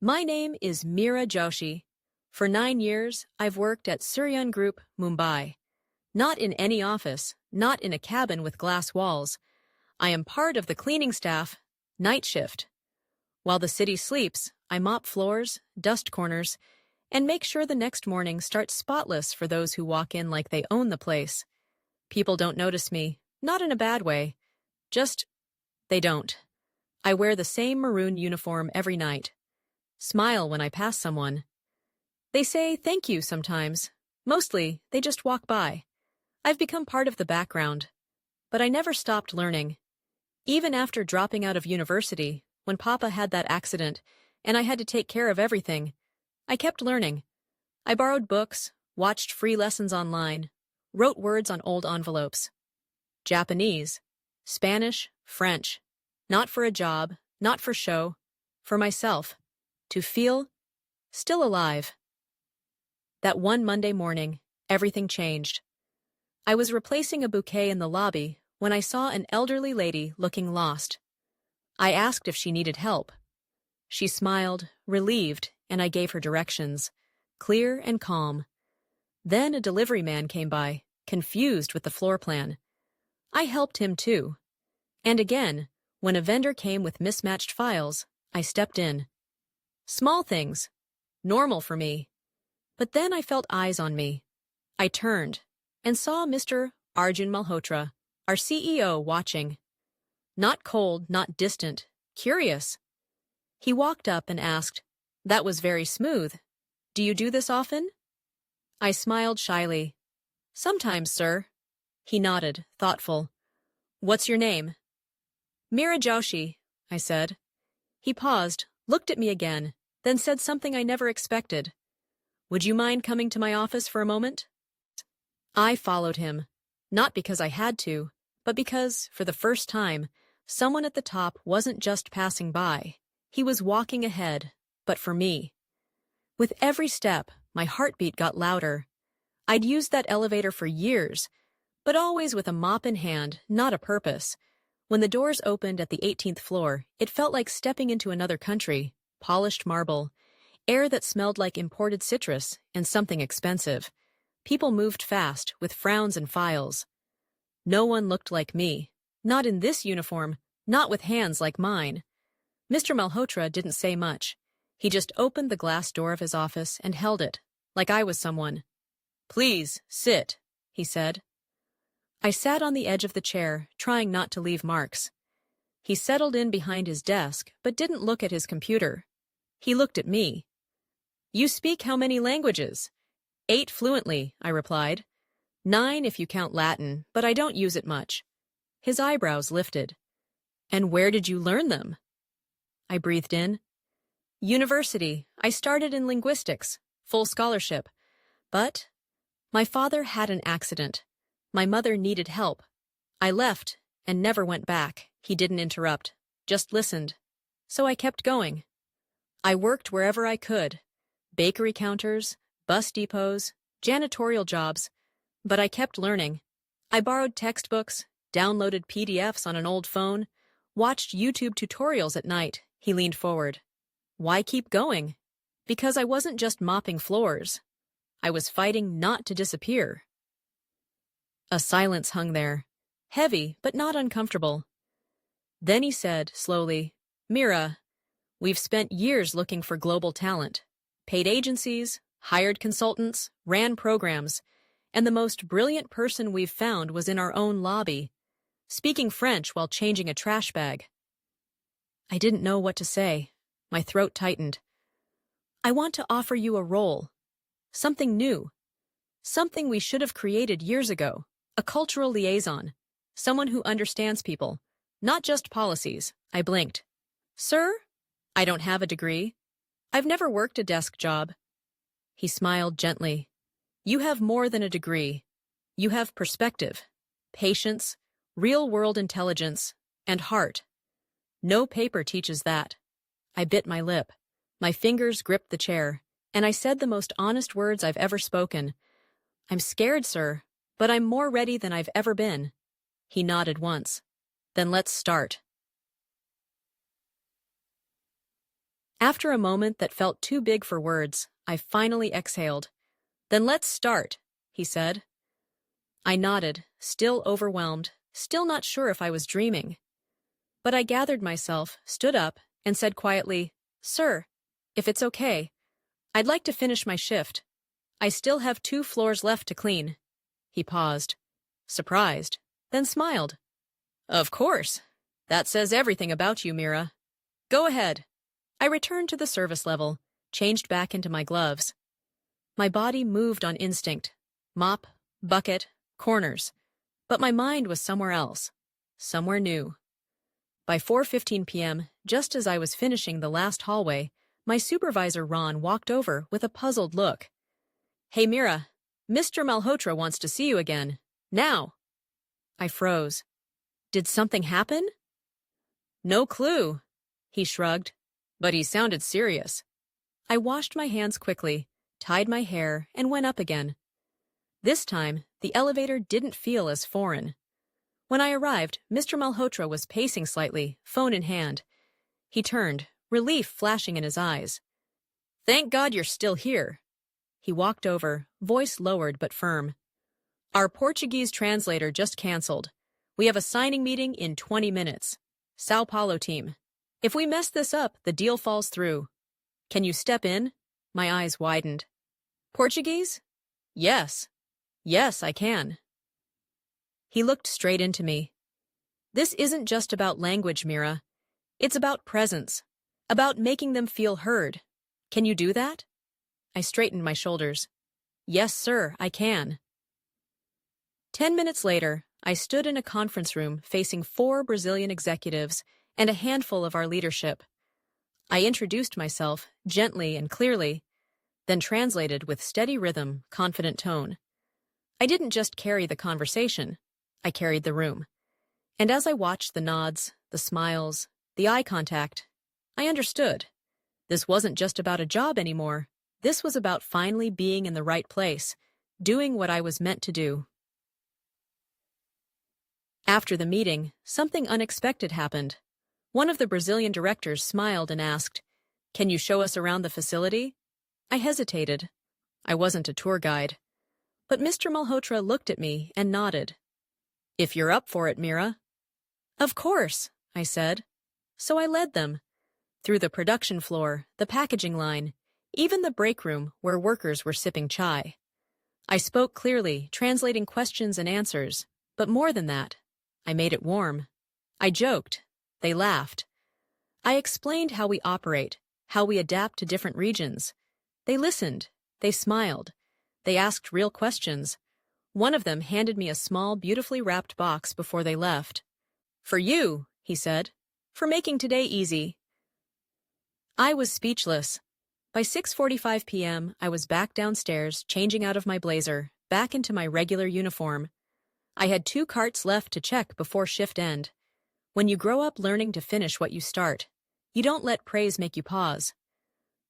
My name is Meera Joshi. For 9 years, I've worked at Suryan Group, Mumbai. Not in any office, not in a cabin with glass walls. I am part of the cleaning staff, night shift. While the city sleeps, I mop floors, dust corners, and make sure the next morning starts spotless for those who walk in like they own the place. People don't notice me, not in a bad way. Just, they don't. I wear the same maroon uniform every night. Smile when I pass someone. They say thank you sometimes. Mostly, they just walk by. I've become part of the background. But I never stopped learning. Even after dropping out of university, when Papa had that accident, and I had to take care of everything, I kept learning. I borrowed books, watched free lessons online, wrote words on old envelopes. Japanese, Spanish, French. Not for a job, not for show, for myself. To feel still alive. That one Monday morning, everything changed. I was replacing a bouquet in the lobby when I saw an elderly lady looking lost. I asked if she needed help. She smiled, relieved, and I gave her directions, clear and calm. Then a delivery man came by, confused with the floor plan. I helped him too. And again, when a vendor came with mismatched files, I stepped in. Small things. Normal for me. But then I felt eyes on me. I turned and saw Mr. Arjun Malhotra, our CEO, watching. Not cold, not distant, curious. He walked up and asked, "That was very smooth. Do you do this often?" I smiled shyly. "Sometimes, sir." He nodded, thoughtful. "What's your name?" "Meera Joshi," I said. He paused, looked at me again, then said something I never expected. "Would you mind coming to my office for a moment?" I followed him, not because I had to, but because, for the first time, someone at the top wasn't just passing by. He was walking ahead, but for me. With every step, my heartbeat got louder. I'd used that elevator for years, but always with a mop in hand, not a purpose. When the doors opened at the 18th floor, it felt like stepping into another country. Polished marble, air that smelled like imported citrus, and something expensive. People moved fast, with frowns and files. No one looked like me. Not in this uniform, not with hands like mine. Mr. Malhotra didn't say much. He just opened the glass door of his office and held it, like I was someone. "Please, sit," he said. I sat on the edge of the chair, trying not to leave marks. He settled in behind his desk, but didn't look at his computer. He looked at me. "You speak how many languages?" "8 fluently," I replied. 9 if you count Latin, but I don't use it much. His eyebrows lifted. "And where did you learn them?" I breathed in. "University. I started in linguistics, full scholarship. But my father had an accident. My mother needed help. I left and never went back." He didn't interrupt, just listened. So I kept going. I worked wherever I could. Bakery counters, bus depots, janitorial jobs. But I kept learning. I borrowed textbooks, downloaded PDFs on an old phone, watched YouTube tutorials at night. He leaned forward. Why keep going? Because I wasn't just mopping floors. I was fighting not to disappear. A silence hung there, heavy but not uncomfortable. Then he said, slowly, "Meera, we've spent years looking for global talent. Paid agencies, hired consultants, ran programs, and the most brilliant person we've found was in our own lobby, speaking French while changing a trash bag." I didn't know what to say. My throat tightened. "I want to offer you a role. Something new. Something we should have created years ago. A cultural liaison. Someone who understands people. Not just policies." I blinked. "Sir? I don't have a degree. I've never worked a desk job." He smiled gently. "You have more than a degree. You have perspective, patience, real-world intelligence, and heart. No paper teaches that." I bit my lip. My fingers gripped the chair, and I said the most honest words I've ever spoken. "I'm scared, sir, but I'm more ready than I've ever been." He nodded once. "Then let's start." After a moment that felt too big for words, I finally exhaled. "Then let's start," he said. I nodded, still overwhelmed, still not sure if I was dreaming. But I gathered myself, stood up, and said quietly, "Sir, if it's okay, I'd like to finish my shift. I still have 2 floors left to clean." He paused, surprised, then smiled. "Of course. That says everything about you, Meera. Go ahead." I returned to the service level, changed back into my gloves. My body moved on instinct. Mop, bucket, corners. But my mind was somewhere else. Somewhere new. By 4:15 p.m., just as I was finishing the last hallway, my supervisor Ron walked over with a puzzled look. "Hey Meera, Mr. Malhotra wants to see you again. Now." I froze. Did something happen? "No clue," he shrugged, but he sounded serious. I washed my hands quickly, tied my hair, and went up again. This time, the elevator didn't feel as foreign. When I arrived, Mr. Malhotra was pacing slightly, phone in hand. He turned, relief flashing in his eyes. "Thank God you're still here." He walked over, voice lowered but firm. "Our Portuguese translator just canceled. We have a signing meeting in 20 minutes. Sao Paulo team. If we mess this up, the deal falls through. Can you step in?" My eyes widened. "Portuguese?" "Yes. Yes, I can." He looked straight into me. "This isn't just about language, Meera. It's about presence, about making them feel heard. Can you do that?" I straightened my shoulders. "Yes, sir, I can." 10 minutes later, I stood in a conference room facing 4 Brazilian executives and a handful of our leadership. I introduced myself, gently and clearly, then translated with steady rhythm, confident tone. I didn't just carry the conversation, I carried the room. And as I watched the nods, the smiles, the eye contact, I understood. This wasn't just about a job anymore. This was about finally being in the right place, doing what I was meant to do. After the meeting, something unexpected happened. One of the Brazilian directors smiled and asked, "Can you show us around the facility?" I hesitated. I wasn't a tour guide. But Mr. Malhotra looked at me and nodded. "If you're up for it, Meera." "Of course," I said. So I led them. Through the production floor, the packaging line, even the break room where workers were sipping chai. I spoke clearly, translating questions and answers. But more than that, I made it warm. I joked. They laughed. I explained how we operate, how we adapt to different regions. They listened. They smiled. They asked real questions. One of them handed me a small, beautifully wrapped box before they left. "For you," he said, "for making today easy." I was speechless. By 6:45 p.m., I was back downstairs, changing out of my blazer, back into my regular uniform. I had 2 carts left to check before shift end. When you grow up learning to finish what you start, you don't let praise make you pause.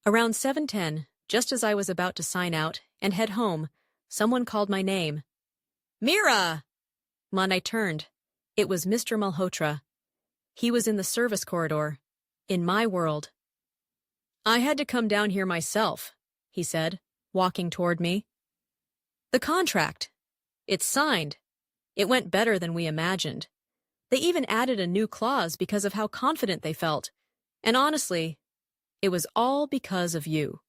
Around 7:10, just as I was about to sign out and head home, someone called my name. "Meera!" When I turned, it was Mr. Malhotra. He was in the service corridor, in my world. "I had to come down here myself," he said, walking toward me. "The contract. It's signed. It went better than we imagined. They even added a new clause because of how confident they felt. And honestly, it was all because of you."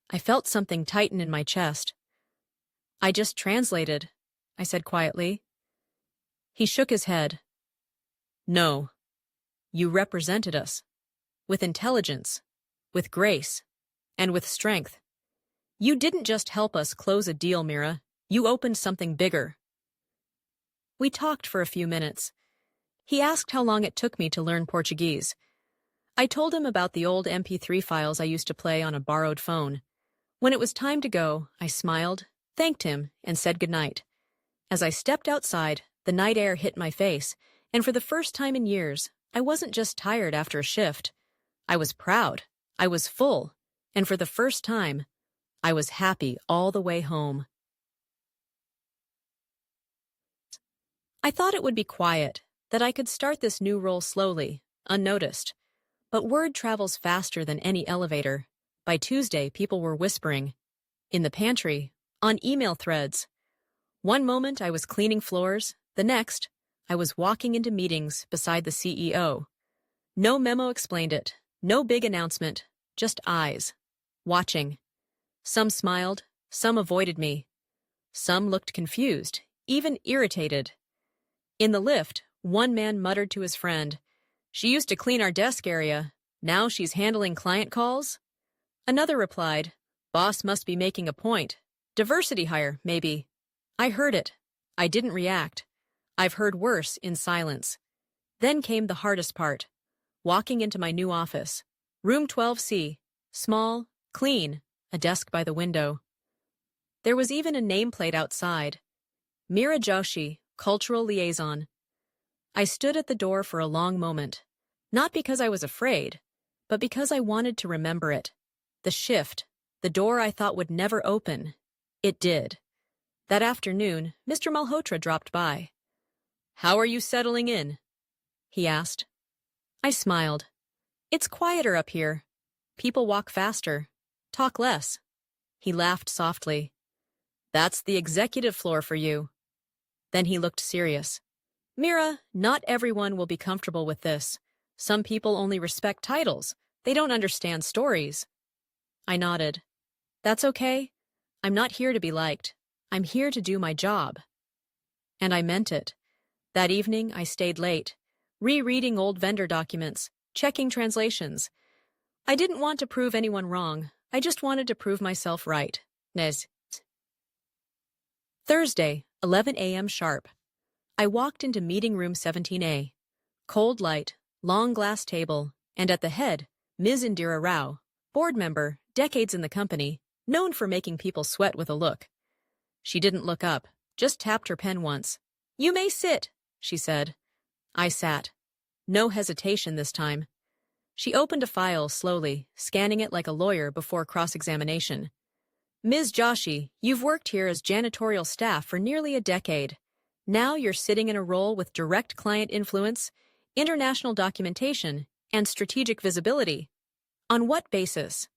I felt something tighten in my chest. "I just translated," I said quietly. He shook his head. "No. You represented us. With intelligence, with grace, and with strength. You didn't just help us close a deal, Meera. You opened something bigger." We talked for a few minutes. He asked how long it took me to learn Portuguese. I told him about the old MP3 files I used to play on a borrowed phone. When it was time to go, I smiled, thanked him, and said goodnight. As I stepped outside, the night air hit my face, and for the first time in years, I wasn't just tired after a shift. I was proud, I was full, and for the first time, I was happy all the way home. I thought it would be quiet, that I could start this new role slowly, unnoticed. But word travels faster than any elevator. By Tuesday, people were whispering. In the pantry, on email threads. One moment I was cleaning floors, the next, I was walking into meetings beside the CEO. No memo explained it, no big announcement, just eyes. Watching. Some smiled, some avoided me. Some looked confused, even irritated. In the lift, one man muttered to his friend, "She used to clean our desk area. Now she's handling client calls?" Another replied, "Boss must be making a point. Diversity hire, maybe." I heard it. I didn't react. I've heard worse in silence. Then came the hardest part. Walking into my new office. Room 12C. Small, clean, a desk by the window. There was even a nameplate outside. Meera Joshi, Cultural Liaison. I stood at the door for a long moment. Not because I was afraid, but because I wanted to remember it. The shift, the door I thought would never open. It did. That afternoon, Mr. Malhotra dropped by. "How are you settling in?" he asked. I smiled. "It's quieter up here. People walk faster, talk less." He laughed softly. "That's the executive floor for you." Then he looked serious. "Meera, not everyone will be comfortable with this. Some people only respect titles. They don't understand stories." I nodded. "That's okay. I'm not here to be liked. I'm here to do my job." And I meant it. That evening, I stayed late, rereading old vendor documents, checking translations. I didn't want to prove anyone wrong. I just wanted to prove myself right. Thursday, 11 a.m. sharp. I walked into meeting room 17A. Cold light, long glass table, and at the head, Ms. Indira Rao, board member, decades in the company, known for making people sweat with a look. She didn't look up, just tapped her pen once. "You may sit," she said. I sat. No hesitation this time. She opened a file slowly, scanning it like a lawyer before cross-examination. "Ms. Joshi, you've worked here as janitorial staff for nearly a decade. Now you're sitting in a role with direct client influence, international documentation, and strategic visibility. On what basis?"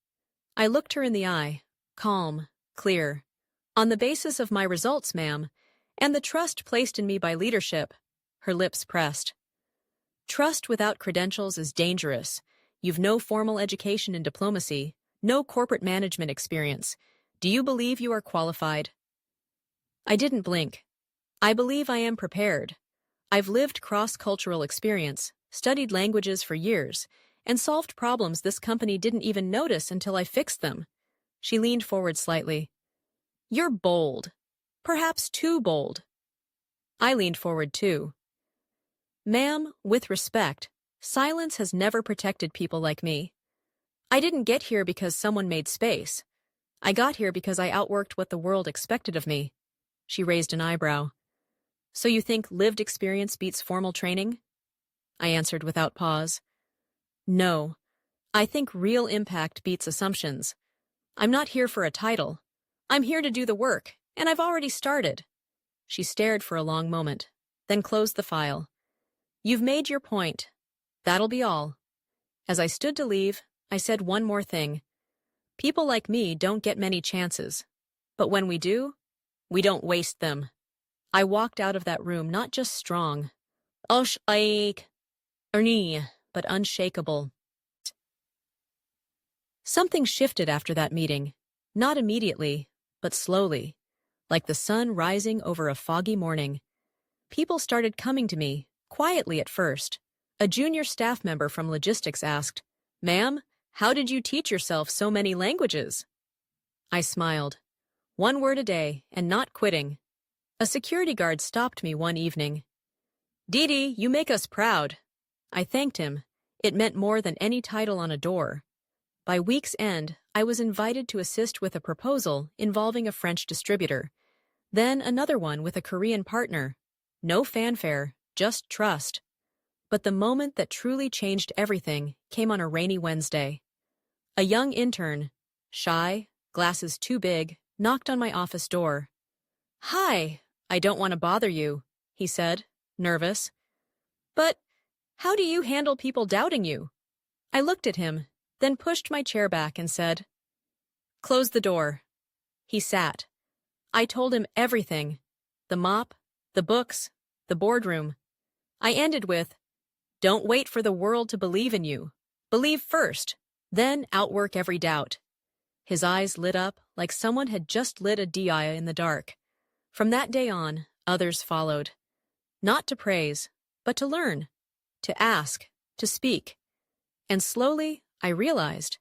I looked her in the eye, calm, clear. "On the basis of my results, ma'am, and the trust placed in me by leadership." Her lips pressed. "Trust without credentials is dangerous. You've no formal education in diplomacy, no corporate management experience. Do you believe you are qualified?" I didn't blink. "I believe I am prepared. I've lived cross-cultural experience, studied languages for years, and solved problems this company didn't even notice until I fixed them." She leaned forward slightly. "You're bold. Perhaps too bold." I leaned forward too. "Ma'am, with respect, silence has never protected people like me. I didn't get here because someone made space. I got here because I outworked what the world expected of me." She raised an eyebrow. "So you think lived experience beats formal training?" I answered without pause. "No. I think real impact beats assumptions. I'm not here for a title. I'm here to do the work, and I've already started." She stared for a long moment, then closed the file. "You've made your point. That'll be all." As I stood to leave, I said one more thing. People like me don't get many chances. But when we do, we don't waste them. I walked out of that room not just strong, but unshakable. Something shifted after that meeting. Not immediately, but slowly, like the sun rising over a foggy morning. People started coming to me, quietly at first. A junior staff member from logistics asked, "Ma'am, how did you teach yourself so many languages?" I smiled. 1 word a day, and not quitting. A security guard stopped me one evening. "Didi, you make us proud." I thanked him. It meant more than any title on a door. By week's end, I was invited to assist with a proposal involving a French distributor. Then another one with a Korean partner. No fanfare, just trust. But the moment that truly changed everything came on a rainy Wednesday. A young intern, shy, glasses too big, knocked on my office door. "Hi, I don't want to bother you," he said, nervous. "But how do you handle people doubting you?" I looked at him, then pushed my chair back and said, "Close the door." He sat. I told him everything. The mop, the books, the boardroom. I ended with, "Don't wait for the world to believe in you. Believe first, then outwork every doubt." His eyes lit up like someone had just lit a DI in the dark. From that day on, others followed. Not to praise, but to learn, to ask, to speak. And slowly, I realized,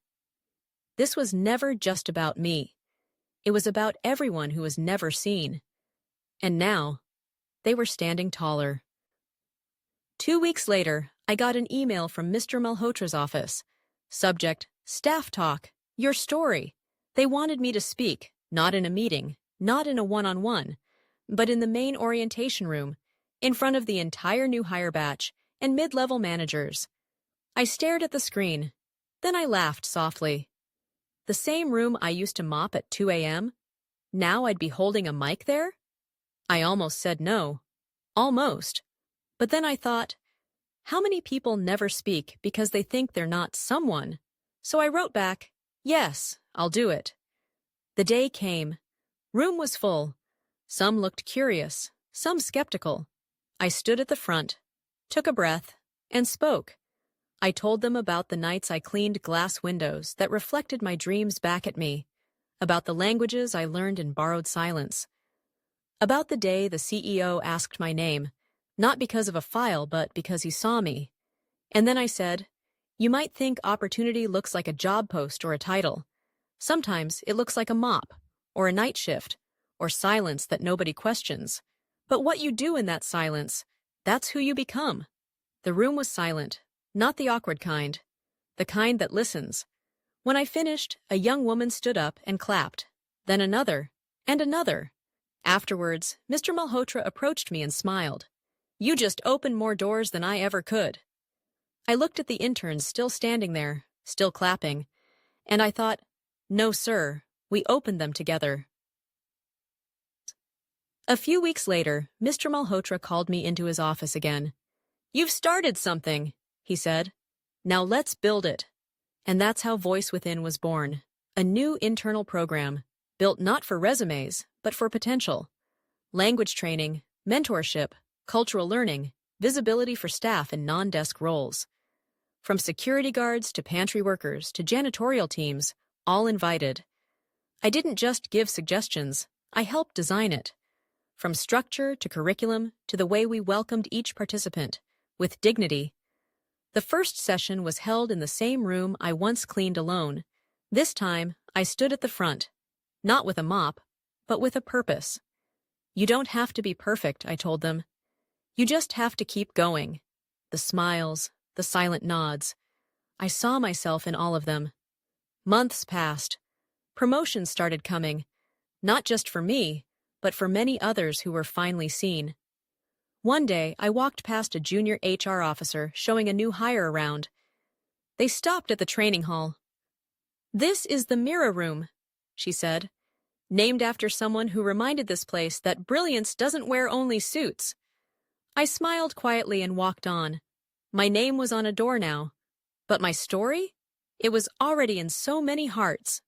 this was never just about me. It was about everyone who was never seen. And now, they were standing taller. 2 weeks later, I got an email from Mr. Malhotra's office. Subject, "Staff talk, your story." They wanted me to speak, not in a meeting, not in a one-on-one, but in the main orientation room, in front of the entire new hire batch and mid-level managers. I stared at the screen. Then I laughed softly. The same room I used to mop at 2 a.m.? Now I'd be holding a mic there? I almost said no. Almost. But then I thought, how many people never speak because they think they're not someone? So I wrote back, "Yes, I'll do it." The day came. Room was full. Some looked curious, some skeptical. I stood at the front, took a breath, and spoke. I told them about the nights I cleaned glass windows that reflected my dreams back at me, about the languages I learned in borrowed silence, about the day the CEO asked my name, not because of a file but because he saw me. And then I said, "You might think opportunity looks like a job post or a title. Sometimes it looks like a mop, or a night shift, or silence that nobody questions. But what you do in that silence, that's who you become." The room was silent, not the awkward kind, the kind that listens. When I finished, a young woman stood up and clapped, then another, and another. Afterwards, Mr. Malhotra approached me and smiled. "You just opened more doors than I ever could." I looked at the interns still standing there, still clapping, and I thought, no, sir, we opened them together. A few weeks later, Mr. Malhotra called me into his office again. "You've started something," he said. "Now let's build it." And that's how Voice Within was born, a new internal program, built not for resumes, but for potential. Language training, mentorship, cultural learning, visibility for staff in non-desk roles. From security guards to pantry workers to janitorial teams, all invited. I didn't just give suggestions, I helped design it. From structure to curriculum to the way we welcomed each participant, with dignity. The first session was held in the same room I once cleaned alone. This time, I stood at the front, not with a mop, but with a purpose. You don't have to be perfect, I told them. You just have to keep going. The smiles, the silent nods. I saw myself in all of them. Months passed. Promotions started coming, not just for me, but for many others who were finally seen. One day, I walked past a junior HR officer showing a new hire around. They stopped at the training hall. "This is the Meera Room," she said, "named after someone who reminded this place that brilliance doesn't wear only suits." I smiled quietly and walked on. My name was on a door now. But my story? It was already in so many hearts.